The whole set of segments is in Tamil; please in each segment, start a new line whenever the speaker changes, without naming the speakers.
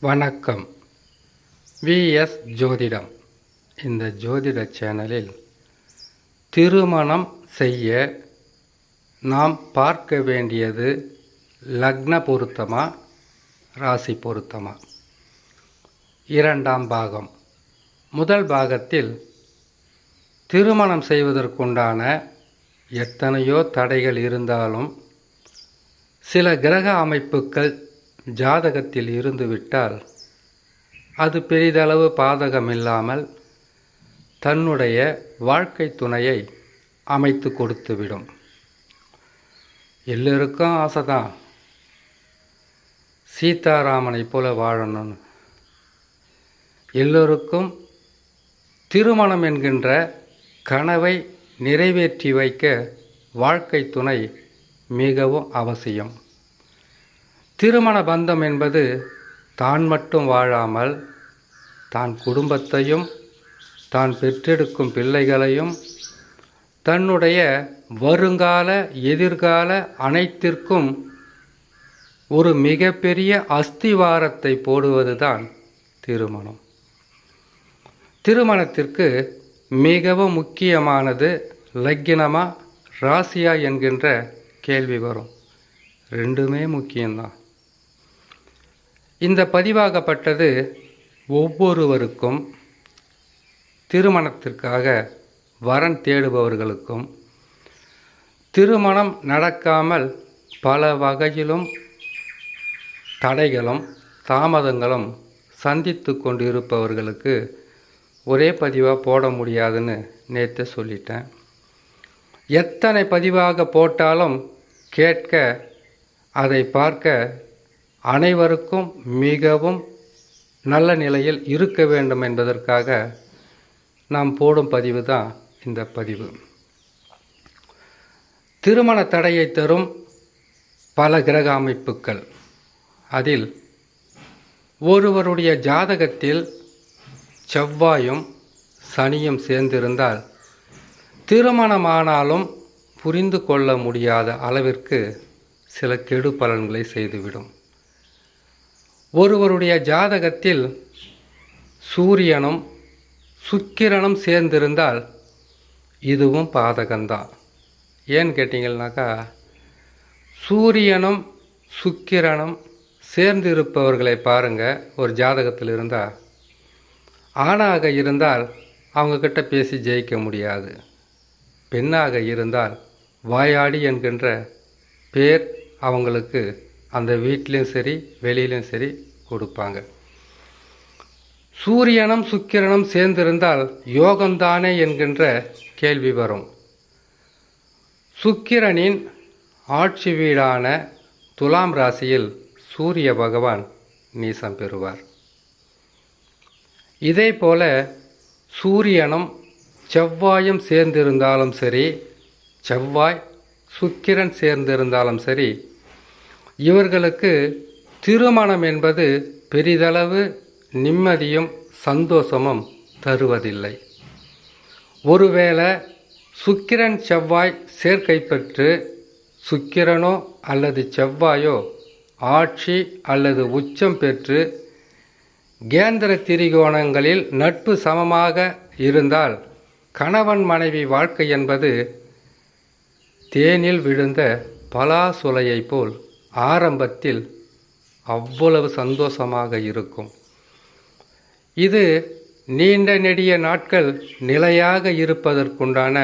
வணக்கம். விஎஸ் ஜோதிடம். இந்த ஜோதிட சேனலில் திருமணம் செய்ய நாம் பார்க்க வேண்டியது லக்ன பொருத்தமா, ராசி பொருத்தமா? இரண்டாம் பாகம். முதல் பாகத்தில் திருமணம் செய்வதற்குண்டான எத்தனையோ தடைகள் இருந்தாலும் சில கிரக அமைப்புகள் ஜாதகத்தில் இருந்துவிட்டால் அது பெரிதளவு பாதகமில்லாமல் தன்னுடைய வாழ்க்கை துணையை அமைத்து கொடுத்துவிடும். எல்லோருக்கும் ஆசைதான் சீதாராமனை போல வாழணும்னு. எல்லோருக்கும் திருமணம் என்கின்ற கனவை நிறைவேற்றி வைக்க வாழ்க்கை துணை மிகவும் அவசியம். திருமண பந்தம் என்பது தான் மட்டும் வாழாமல் தான் குடும்பத்தையும் தான் பெற்றெடுக்கும் பிள்ளைகளையும் தன்னுடைய வருங்கால எதிர்கால அனைத்திற்கும் ஒரு மிகப்பெரிய அஸ்திவாரத்தை போடுவதுதான் திருமணம். திருமணத்திற்கு மிகவும் முக்கியமானது லக்னமா ராசியா என்கின்ற கேள்வி வரும். ரெண்டுமே முக்கியம்தான். இந்த பதிவாகப்பட்டது ஒவ்வொருவருக்கும் திருமணத்திற்காக வரன் தேடுபவர்களுக்கும் திருமணம் நடக்காமல் பல வகையிலும் தடைகளும் தாமதங்களும் சந்தித்து கொண்டு இருப்பவர்களுக்கு ஒரே பதிவாக போட முடியாதுன்னு நேற்று சொல்லிட்டேன். எத்தனை பதிவாக போட்டாலும் கேட்க அதை பார்க்க அனைவருக்கும் மிகவும் நல்ல நிலையில் இருக்க வேண்டும் என்பதற்காக நாம் போடும் பதிவு தான் இந்த பதிவு. திருமண தடையை தரும் பல கிரக அமைப்புகள். அதில் ஒருவருடைய ஜாதகத்தில் செவ்வாயும் சனியும் சேர்ந்திருந்தால் திருமணமானாலும் புரிந்து கொள்ள முடியாத அளவிற்கு சில கெடு பலன்களை செய்துவிடும். ஒருவருடைய ஜாதகத்தில் சூரியனும் சுக்கிரனும் சேர்ந்திருந்தால் இதுவும் பாதகம்தான். ஏன்னு கேட்டிங்கன்னாக்கா, சூரியனும் சுக்கிரனும் சேர்ந்து இருப்பவர்களை பாருங்கள். ஒரு ஜாதகத்தில் இருந்தால் ஆணாக இருந்தால் அவங்கக்கிட்ட பேசி ஜெயிக்க முடியாது. பெண்ணாக இருந்தால் வாயாடி என்கின்ற பேர் அவங்களுக்கு அந்த வீட்டிலையும் சரி வெளியிலும் சரி கொடுப்பாங்க. சூரியனும் சுக்கிரனும் சேர்ந்திருந்தால் யோகம்தானே என்கின்ற கேள்வி வரும். சுக்கிரனின் ஆட்சி வீடான துலாம் ராசியில் சூரிய பகவான் நீசம் பெறுவார். இதே போல சூரியனும் செவ்வாயும் சேர்ந்திருந்தாலும் சரி, செவ்வாய் சுக்கிரன் சேர்ந்திருந்தாலும் சரி, இவர்களுக்கு திருமணம் என்பது பெரிதளவு நிம்மதியும் சந்தோஷமும் தருவதில்லை. ஒருவேளை சுக்கிரன் செவ்வாய் சேர்க்கை பெற்று சுக்கிரனோ அல்லது செவ்வாயோ ஆட்சி அல்லது உச்சம் பெற்று கேந்திர திரிகோணங்களில் நட்பு சமமாக இருந்தால் கணவன் மனைவி வாழ்க்கை என்பது தேனில் விழுந்த பலாசுளையை போல் ஆரம்பத்தில் அவ்வளவு சந்தோஷமாக இருக்கும். இது நீண்ட நெடிய நாட்கள் நிலையாக இருப்பதற்குண்டான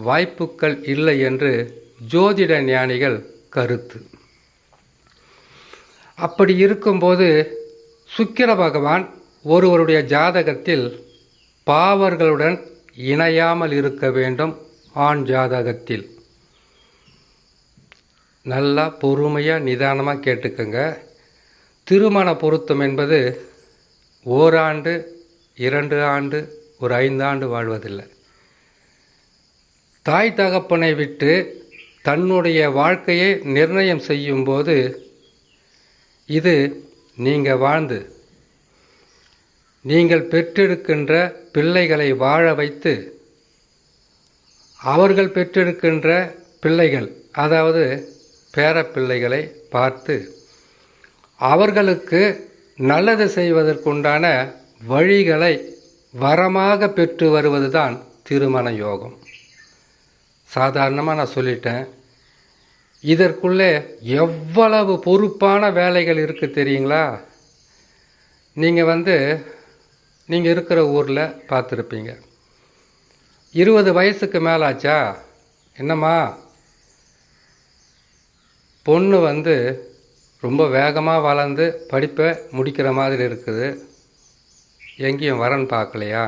வாய்ப்புகள் இல்லை என்று ஜோதிட ஞானிகள் கருத்து. அப்படி இருக்கும்போது சுக்கிர பகவான் ஒருவருடைய ஜாதகத்தில் பாவர்களுடன் இணையாமல் இருக்க வேண்டும். ஆண் ஜாதகத்தில் நல்லா பொறுமையாக நிதானமாக கேட்டுக்கங்க. திருமண பொருத்தம் என்பது ஓராண்டு 2 ஆண்டு ஒரு 5 ஆண்டு வாழ்வதில்லை. தாய் தகப்பனை விட்டு தன்னுடைய வாழ்க்கையை நிர்ணயம் செய்யும்போது இது நீங்கள் வாழ்ந்து நீங்கள் பெற்றெடுக்கின்ற பிள்ளைகளை வாழ வைத்து அவர்கள் பெற்றெடுக்கின்ற பிள்ளைகள், அதாவது பேரப்பிள்ளைகளை பார்த்து அவர்களுக்கு நல்லது செய்வதற்குண்டான வழிகளை வரமாக பெற்று வருவது தான் திருமண யோகம். சாதாரணமாக நான் சொல்லிட்டேன். இதற்குள்ளே எவ்வளவு பொறுப்பான வேலைகள் இருக்குது தெரியுங்களா? நீங்கள் இருக்கிற ஊரில் பார்த்துருப்பீங்க. 20 வயசுக்கு மேலாச்சா, என்னம்மா பொண்ணு ரொம்ப வேகமாக வளர்ந்து படிப்பை முடிக்கிற மாதிரி இருக்குது, எங்கேயும் வரன் பார்க்கலையா?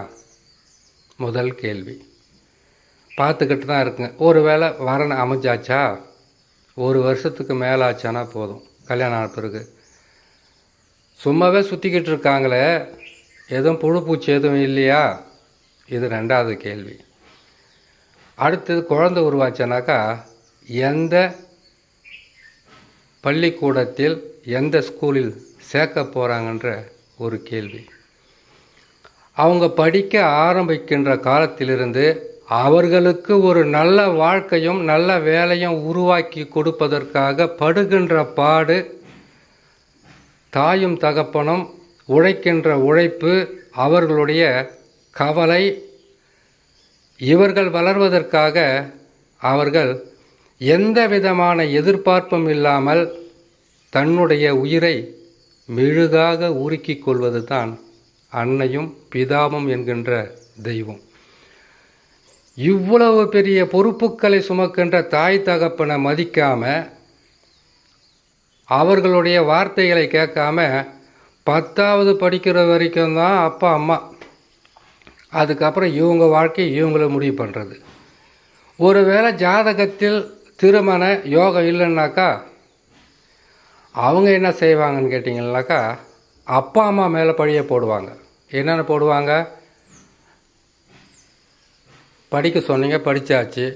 முதல் கேள்வி. பார்த்துக்கிட்டு தான் இருக்குங்க. ஒரு வேளை வரன் அமைஞ்சாச்சா? 1 வருஷத்துக்கு மேலே ஆச்சானா போதும், கல்யாணம் ஆன பிறகு. சும்மாவே சுற்றிக்கிட்டு இருக்காங்களே, எதுவும் புழு பூச்சி எதுவும் இல்லையா? இது 2வது கேள்வி. அடுத்தது, குழந்தை உருவாச்சானாக்கா எந்த பள்ளிக்கூடத்தில் எந்த ஸ்கூலில் சேர்க்க போகிறாங்கன்ற ஒரு கேள்வி. அவங்க படிக்க ஆரம்பிக்கின்ற காலத்திலிருந்து அவர்களுக்கு ஒரு நல்ல வாழ்க்கையும் நல்ல வேலையும் உருவாக்கி கொடுப்பதற்காக படுகின்ற பாடு, தாயும் தகப்பனும் உழைக்கின்ற உழைப்பு, அவர்களுடைய கவலை, இவர்கள் வளர்வதற்காக அவர்கள் எந்த விதமான எதிர்பார்ப்பும் இல்லாமல் தன்னுடைய உயிரை மெழுகாக உருக்கிக் கொள்வது தான் அன்னையும் பிதாவும் என்கின்ற தெய்வம். இவ்வளவு பெரிய பொறுப்புகளை சுமக்கின்ற தாய் தகப்பனை மதிக்காம, அவர்களுடைய வார்த்தைகளை கேட்காம 10வது படிக்கிற வரைக்கும் தான் அப்பா அம்மா, அதுக்கப்புறம் இவங்க வாழ்க்கையை இவங்கள முடிவு பண்ணுறது. ஒருவேளை ஜாதகத்தில் திருமண யோகம் இல்லைன்னாக்கா அவங்க என்ன செய்வாங்கன்னு கேட்டிங்கன்னாக்கா, அப்பா அம்மா மேலே பழிய போடுவாங்க. என்னென்ன போடுவாங்க? படிக்க சொன்னீங்க, படித்தாச்சு,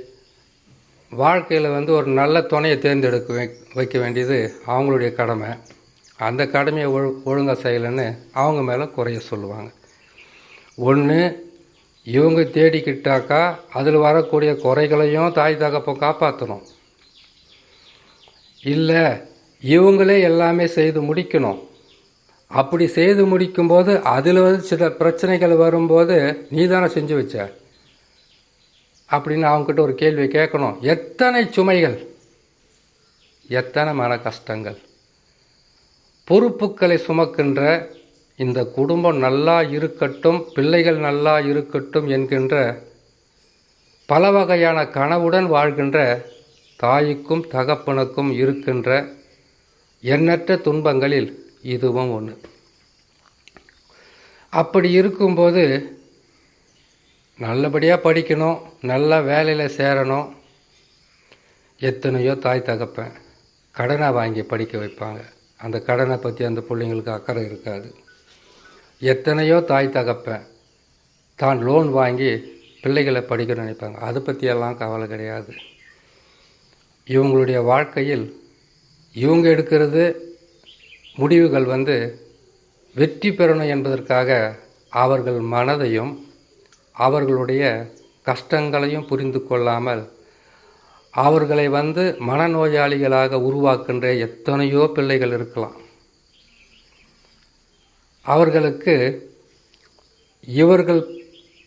வாழ்க்கையில் ஒரு நல்ல துணையை தேர்ந்தெடுக்க வைக்க வேண்டியது அவங்களுடைய கடமை, அந்த கடமையை ஒழுங்காக செய்யலைன்னு அவங்க மேலே குறைய சொல்லுவாங்க. ஒன்று, இவங்க தேடிக்கிட்டாக்கா அதில் வரக்கூடிய குறைகளையும் தாய் தகப்பம் காப்பாற்றணும். இல்லை, இவங்களே எல்லாமே செய்து முடிக்கணும். அப்படி செய்து முடிக்கும்போது அதில் சில பிரச்சனைகள் வரும்போது நீ தானே செஞ்சு வச்ச அப்படின்னு அவங்ககிட்ட ஒரு கேள்வி கேட்கணும். எத்தனை சுமைகள், எத்தனை மன கஷ்டங்கள். பொறுப்புகளை சுமக்கின்ற இந்த குடும்பம் நல்லா இருக்கட்டும், பிள்ளைகள் நல்லா இருக்கட்டும் என்கின்ற பல வகையான கனவுடன் வாழ்கின்ற தாய்க்கும் தகப்பனுக்கும் இருக்கின்ற எண்ணற்ற துன்பங்களில் இதுவும் ஒன்று. அப்படி இருக்கும்போது நல்லபடியாக படிக்கணும், நல்ல வேலையில் சேரணும். எத்தனையோ தாய் தகப்பன் கடனை வாங்கி படிக்க வைப்பாங்க. அந்த கடனை பற்றி அந்த பிள்ளைங்களுக்கு அக்கறை இருக்காது. எத்தனையோ தாய் தகப்பன் தான் லோன் வாங்கி பிள்ளைகளை படிக்க நினைப்பாங்க. அதை பற்றியெல்லாம் கவலை கிடையாது. இவங்களுடைய வாழ்க்கையில் இவங்க எடுக்கிறது முடிவுகள் வெற்றி பெறணும் என்பதற்காக அவர்கள் மனதையும் அவர்களுடைய கஷ்டங்களையும் புரிந்து கொள்ளாமல் அவர்களை மனநோயாளிகளாக உருவாக்கின்ற எத்தனையோ பிள்ளைகள் இருக்கலாம். அவர்களுக்கு இவர்கள்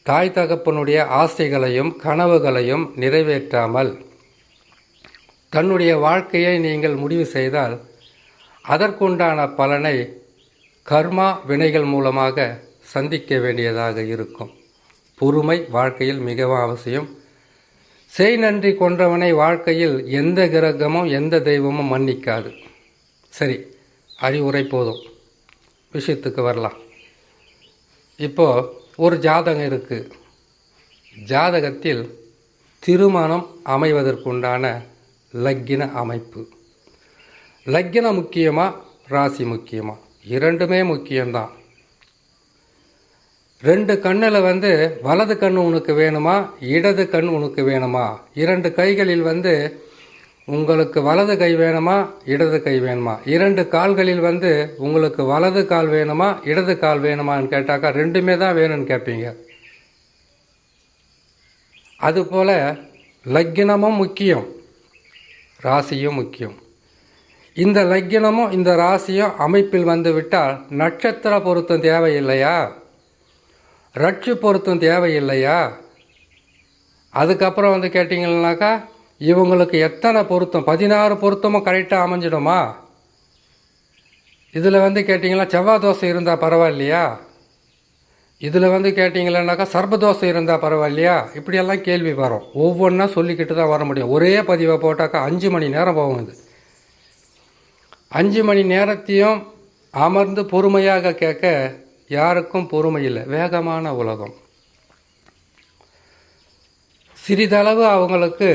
தாய் தகப்பனுடைய ஆசைகளையும் கனவுகளையும் நிறைவேற்றாமல் தன்னுடைய வாழ்க்கையை நீங்கள் முடிவு செய்தால் அதற்குண்டான பலனை கர்மா வினைகள் மூலமாக சந்திக்க வேண்டியதாக இருக்கும். பொறுமை வாழ்க்கையில் மிகவும் அவசியம். செய் நன்றி கொன்றவனை வாழ்க்கையில் எந்த கிரகமும் எந்த தெய்வமும் மன்னிக்காது. சரி, அறிவுரை போதும், விஷயத்துக்கு வரலாம். இப்போது ஒரு ஜாதகம் இருக்குது. ஜாதகத்தில் திருமணம் அமைவதற்குண்டான லக்கின அமைப்பு. லக்கினம் முக்கியமா, ராசி முக்கியமா? இரண்டுமே முக்கியம்தான். 2 கண்ணில் வலது கண் உனக்கு வேணுமா, இடது கண் உனக்கு வேணுமா? 2 கைகளில் உங்களுக்கு வலது கை வேணுமா, இடது கை வேணுமா? 2 கால்களில் உங்களுக்கு வலது கால் வேணுமா, இடது கால் வேணுமான்னு கேட்டாக்கா 2மே தான் வேணும்னு கேட்பீங்க. அதுபோல் லக்கினமும் முக்கியம், ராசியும் முக்கியம். இந்த லக்கினமும் இந்த ராசியும் அமைப்பில் வந்து விட்டால் நட்சத்திர பொருத்தம் தேவையில்லையா? ரட்சி பொருத்தம் தேவையில்லையா? அதுக்கப்புறம் வந்து கேட்டிங்கன்னாக்கா இவங்களுக்கு எத்தனை பொருத்தம், 16 பொருத்தமும் கரெக்டாக அமைஞ்சிடுமா? இதில் வந்து கேட்டிங்கன்னா செவ்வாய் தோசை இருந்தால் பரவாயில்லையா? இதில் வந்து கேட்டிங்களேனாக்கா சர்பதோஷம் இருந்தால் பரவாயில்லையா? இப்படியெல்லாம் கேள்வி வரும். ஒவ்வொன்றா சொல்லிக்கிட்டு தான் வர முடியும். ஒரே பதிவை போட்டாக்கா 5 மணி நேரம் போகும். இது 5 மணி நேரத்தையும் அமர்ந்து பொறுமையாக கேட்க யாருக்கும் பொறுமை இல்லை. வேகமான உலகம். சிறிதளவு அவங்களுக்கு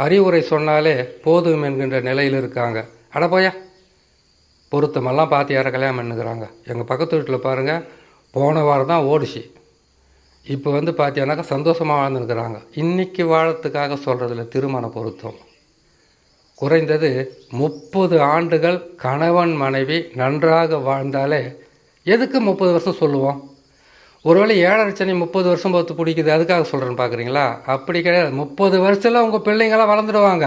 அறிவுரை சொன்னாலே போதும் என்கின்ற நிலையில் இருக்காங்க. அடப்போயா பொருத்தமெல்லாம் பார்த்து யாரை கல்யாணம் பண்ணுகிறாங்க. எங்கள் பக்கத்து வீட்டில் பாருங்கள், போன வாரம் தான் ஓடிச்சு. இப்போ வந்து பார்த்தீங்கன்னாக்கா சந்தோஷமாக வாழ்ந்துருக்கிறாங்க. இன்றைக்கி வாழத்துக்காக சொல்கிறதில்ல. திருமண பொருத்தம் குறைந்தது 30 ஆண்டுகள் கணவன் மனைவி நன்றாக வாழ்ந்தாலே எதுக்கு 30 வருஷம் சொல்லுவோம்? ஒருவேளை 7.5 சனி 30 வருஷம் பார்த்து பிடிக்குது, அதுக்காக சொல்கிறேன்னு பார்க்குறீங்களா? அப்படி கிடையாது. 30 வருஷத்தில் உங்கள் பிள்ளைங்களாம் வளர்ந்துடுவாங்க.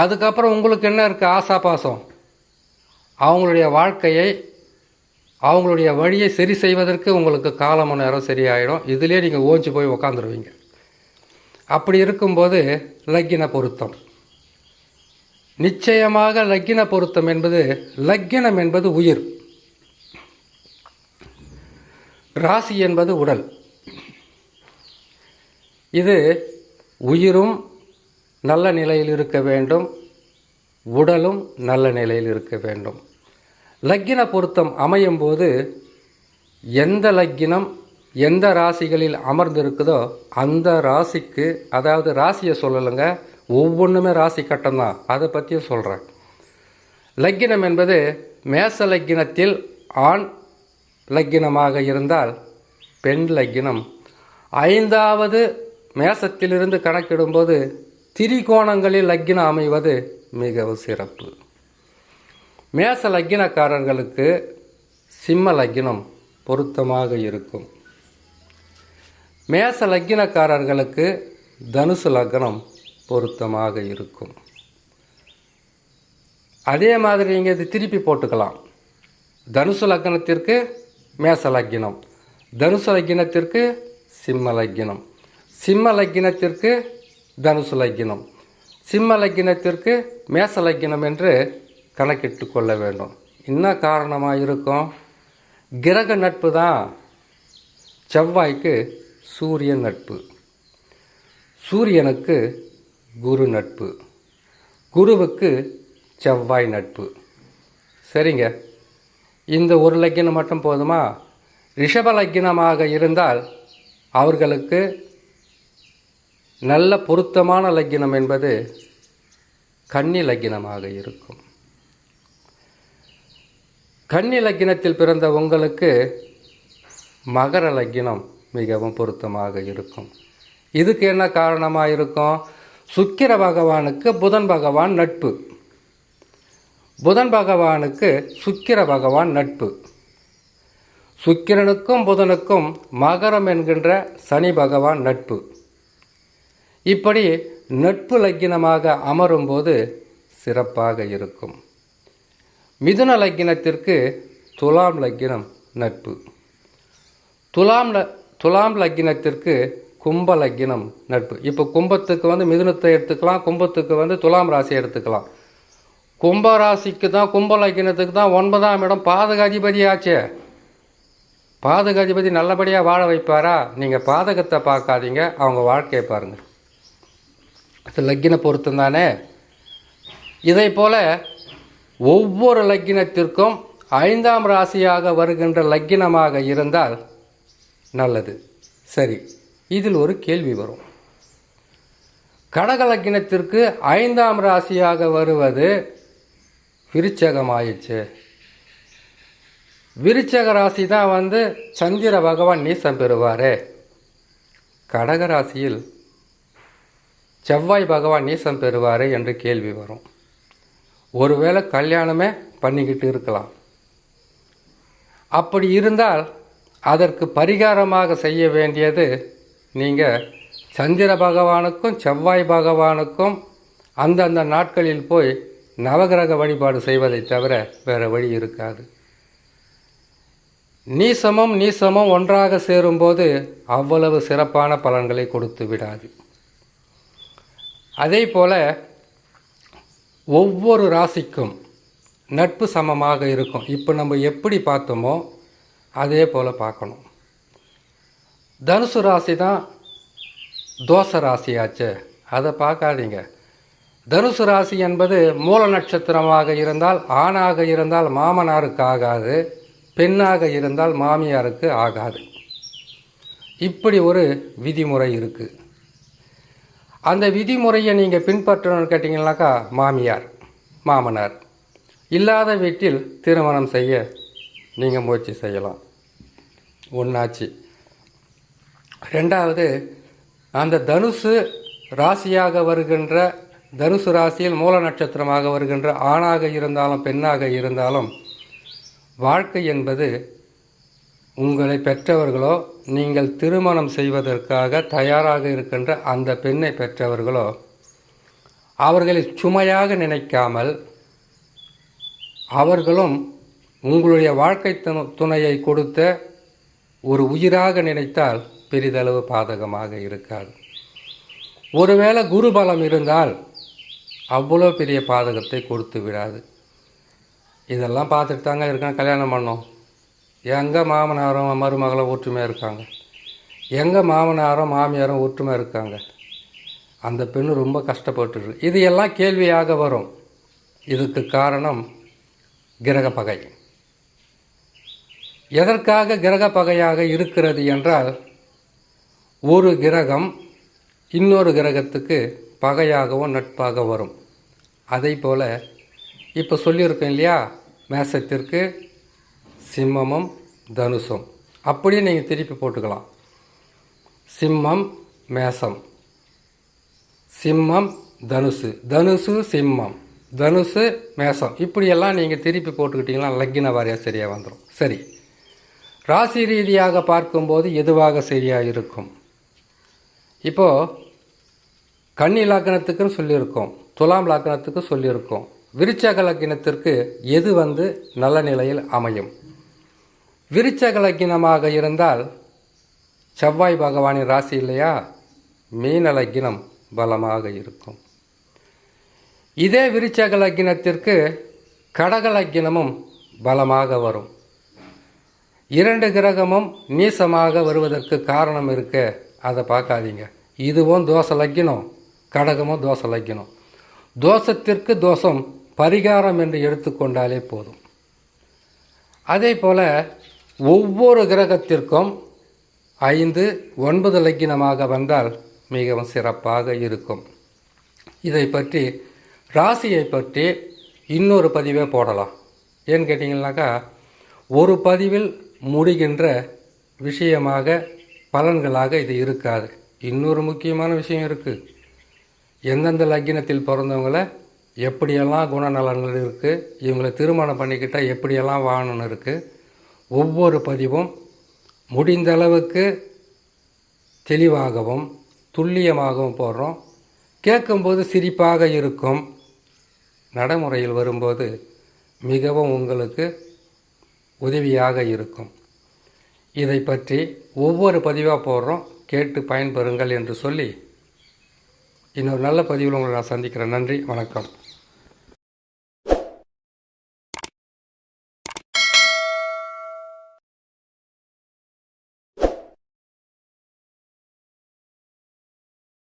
அதுக்கப்புறம் உங்களுக்கு என்ன இருக்குது? ஆசா பாசம். அவங்களுடைய வாழ்க்கையை, அவங்களுடைய வழியை சரி செய்வதற்கு உங்களுக்கு காலம் நேரம் சரியாயிடும். இதிலே நீங்கள் ஓஞ்சி போய் உக்காந்துருவீங்க. அப்படி இருக்கும்போது லக்கின பொருத்தம் நிச்சயமாக. லக்கின பொருத்தம் என்பது, லக்கினம் என்பது உயிர், ராசி என்பது உடல். இது உயிரும் நல்ல நிலையில் இருக்க வேண்டும், உடலும் நல்ல நிலையில் இருக்க வேண்டும். லக்கின பொருத்தம் அமையும் போது எந்த லக்கினம் எந்த ராசிகளில் அமர்ந்திருக்குதோ அந்த ராசிக்கு, அதாவது ராசியை சொல்லலைங்க, ஒவ்வொன்றுமே ராசி கட்டம்தான், அதை பற்றியும் சொல்கிறேன். லக்கினம் என்பது மேச லக்கினத்தில் ஆண் லக்கினமாக இருந்தால் பெண் லக்கினம், 5வது மேசத்திலிருந்து கணக்கிடும்போது திரிகோணங்களில் லக்கினம் அமைவது மிகவும் சிறப்பு. மேச லக்கினக்காரர்களுக்கு சிம்ம லக்கினம் பொருத்தமாக இருக்கும். மேச லக்கினக்காரர்களுக்கு தனுசு லக்னம் பொருத்தமாக இருக்கும். அதே மாதிரி நீங்கள் இது திருப்பி போட்டுக்கலாம். தனுசு லக்னத்திற்கு மேச லக்கினம், தனுசு லக்கினத்திற்கு சிம்ம லக்கினம், சிம்ம லக்கினத்திற்கு தனுசு லக்கினம், சிம்ம லக்கினத்திற்கு மேச லக்கினம் என்று கணக்கிட்டு கொள்ள வேண்டும். என்ன காரணமாக இருக்கும்? கிரக நட்பு தான். செவ்வாய்க்கு சூரியன் நட்பு, சூரியனுக்கு குரு நட்பு, குருவுக்கு செவ்வாய் நட்பு. சரிங்க, இந்த ஒரு லக்கினம் மட்டும் போதுமா? ரிஷப லக்கினமாக இருந்தால் அவர்களுக்கு நல்ல பொருத்தமான லக்கினம் என்பது கன்னி லக்கினமாக இருக்கும். கன்னி லக்கினத்தில் பிறந்த உங்களுக்கு மகர லக்கினம் மிகவும் பொருத்தமாக இருக்கும். இதுக்கு என்ன காரணமாக இருக்கும்? சுக்கிர பகவானுக்கு புதன் பகவான் நட்பு, புதன் பகவானுக்கு சுக்கிர பகவான் நட்பு, சுக்கிரனுக்கும் புதனுக்கும் மகரம் என்கின்ற சனி பகவான் நட்பு. இப்படி நட்பு லக்கினமாக அமரும்போது சிறப்பாக இருக்கும். மிதுன லக்கினத்திற்கு துலாம் லக்கினம் நட்பு, துலாம் லக்கினத்திற்கு கும்ப லக்கினம் நட்பு. இப்போ கும்பத்துக்கு வந்து மிதுனத்தை எடுத்துக்கலாம், கும்பத்துக்கு வந்து துலாம் ராசி எடுத்துக்கலாம். கும்ப ராசிக்கு தான், கும்ப லக்கினத்துக்கு தான் 9ஆம் இடம் பாதகாதிபதி ஆச்சே. பாதகாதிபதி நல்லபடியாக வாழ வைப்பாரா? நீங்கள் பாதகத்தை பார்க்காதீங்க, அவங்க வாழ்க்கையை பாருங்கள். அது லக்கின பொருத்தம் தானே. இதை போல் ஒவ்வொரு லக்கினத்திற்கும் 5ஆம் ராசியாக வருகின்ற லக்கினமாக இருந்தால் நல்லது. சரி, இதில் ஒரு கேள்வி வரும். கடக லக்கினத்திற்கு 5ஆம் ராசியாக வருவது விருச்சகம் ஆயிடுச்சு. விருச்சக ராசி தான் வந்து சந்திர பகவான் நீசம் பெறுவாரே. கடக ராசியில் செவ்வாய் பகவான் நீசம் பெறுவாரே என்று கேள்வி வரும். ஒருவேளை கல்யாணமே பண்ணிக்கிட்டு இருக்கலாம். அப்படி இருந்தால் அதற்கு பரிகாரமாக செய்ய வேண்டியது, நீங்கள் சந்திர பகவானுக்கும் செவ்வாய் பகவானுக்கும் அந்தந்த நாட்களில் போய் நவகிரக வழிபாடு செய்வதை தவிர வேறு வழி இருக்காது. நீசமும் ஒன்றாக சேரும்போது அவ்வளவு சிறப்பான பலன்களை கொடுத்து விடாது. அதே போல் ஒவ்வொரு ராசிக்கும் நட்பு சமமாக இருக்கும். இப்போ நம்ம எப்படி பார்த்தோமோ அதே போல் பார்க்கணும். தனுசு ராசி தான் தோஷ ராசியாச்சு, அதை பார்க்காதீங்க. தனுசு ராசி என்பது மூல நட்சத்திரமாக இருந்தால் ஆணாக இருந்தால் மாமனாருக்கு ஆகாது, பெண்ணாக இருந்தால் மாமியாருக்கு ஆகாது. இப்படி ஒரு விதிமுறை இருக்குது. அந்த விதிமுறையை நீங்கள் பின்பற்றணும்னு கேட்டிங்கன்னாக்கா மாமியார் மாமனார் இல்லாத வீட்டில் திருமணம் செய்ய நீங்கள் முயற்சி செய்யலாம். ஒன்றாச்சு. ரெண்டாவது, அந்த தனுசு ராசியாக வருகின்ற, தனுசு ராசியில் மூல நட்சத்திரமாக வருகின்ற ஆணாக இருந்தாலும் பெண்ணாக இருந்தாலும் வாழ்க்கை என்பது உங்களை பெற்றவர்களோ நீங்கள் திருமணம் செய்வதற்காக தயாராக இருக்கின்ற அந்த பெண்ணை பெற்றவர்களோ அவர்களை சுமையாக நினைக்காமல் அவர்களும் உங்களுடைய வாழ்க்கை துணையை கொடுத்த ஒரு உயிராக நினைத்தால் பெரிதளவு பாதகமாக இருக்காது. ஒருவேளை குரு பலம் இருந்தால் அவ்வளோ பெரிய பாதகத்தை கொடுத்து விடாது. இதெல்லாம் பார்த்துட்டு தாங்க இருக்காங்க. கல்யாணம் பண்ணோம், எங்கள் மாமனாரும் மருமகளும் ஒற்றுமையாக இருக்காங்க, எங்கள் மாமனாரும் மாமியாரும் ஒற்றுமையாக இருக்காங்க, அந்த பெண்ணு ரொம்ப கஷ்டப்பட்டுருக்கு. இது எல்லாம் கேள்வியாக வரும். இதுக்கு காரணம் கிரக பகை. எதற்காக கிரக பகையாக இருக்கிறது என்றால், ஒரு கிரகம் இன்னொரு கிரகத்துக்கு பகையாகவும் நட்பாக வரும். அதை போல் இப்போ சொல்லியிருக்கோம் இல்லையா, மேசத்திற்கு சிம்மமும் தனுசும். அப்படியே நீங்கள் திருப்பி போட்டுக்கலாம். சிம்மம் மேசம், சிம்மம் தனுசு, தனுசு சிம்மம், தனுசு மேசம், இப்படியெல்லாம் நீங்கள் திருப்பி போட்டுக்கிட்டிங்கன்னா லக்கின வாரியாக சரியாக வந்துடும். சரி, ராசி ரீதியாக பார்க்கும்போது எதுவாக சரியாக இருக்கும்? இப்போது கன்னி லக்னத்துக்குன்னு சொல்லியிருக்கோம், துலாம் லக்னத்துக்கு சொல்லியிருக்கோம், விருச்சக லக்னத்திற்கு எது நல்ல நிலையில் அமையும்? விருச்சக லக்னமாக இருந்தால் செவ்வாய் பகவானின் ராசி இல்லையா, மீன லக்னம் பலமாக இருக்கும். இதே விருச்சக லக்னத்திற்கு கடக லக்னமும் பலமாக வரும். இரண்டு கிரகமும் நீசமாக வருவதற்கு காரணம் இருக்க, அதை பார்க்காதீங்க. இதுவும் தோஷ லக்னம், கடகமும் தோஷ லக்னம். தோஷத்திற்கு தோஷம் பரிகாரம் என்று எடுத்துக்கொண்டாலே போதும். அதே போல் ஒவ்வொரு கிரகத்திற்கும் 5, 9 லக்னமாக வந்தால் மிகவும் சிறப்பாக இருக்கும். இதை பற்றி, ராசியை பற்றி இன்னொரு பதிவே போடலாம். ஏன்னு கேட்டிங்கன்னாக்கா, ஒரு பதிவில் முடிகின்ற விஷயமாக பலன்களாக இது இருக்காது. இன்னொரு முக்கியமான விஷயம் இருக்குது. எந்தெந்த லக்னத்தில் பிறந்தவங்களை எப்படியெல்லாம் குணநலன்கள் இருக்குது, இவங்களை திருமணம் பண்ணிக்கிட்டால் எப்படியெல்லாம் வாழணும்னு இருக்குது. ஒவ்வொரு பதிவும் முடிந்த அளவுக்கு தெளிவாகவும் துல்லியமாகவும் போடுறோம். கேட்கும்போது சிரிப்பாக இருக்கும், நடைமுறையில் வரும்போது மிகவும் உங்களுக்கு உதவியாக இருக்கும். இதை பற்றி ஒவ்வொரு பதிவாக போடுறோம், கேட்டு பயன்பெறுங்கள் என்று சொல்லி இன்னொரு நல்ல பதிவில் உங்களை நான் சந்திக்கிறேன். நன்றி, வணக்கம்.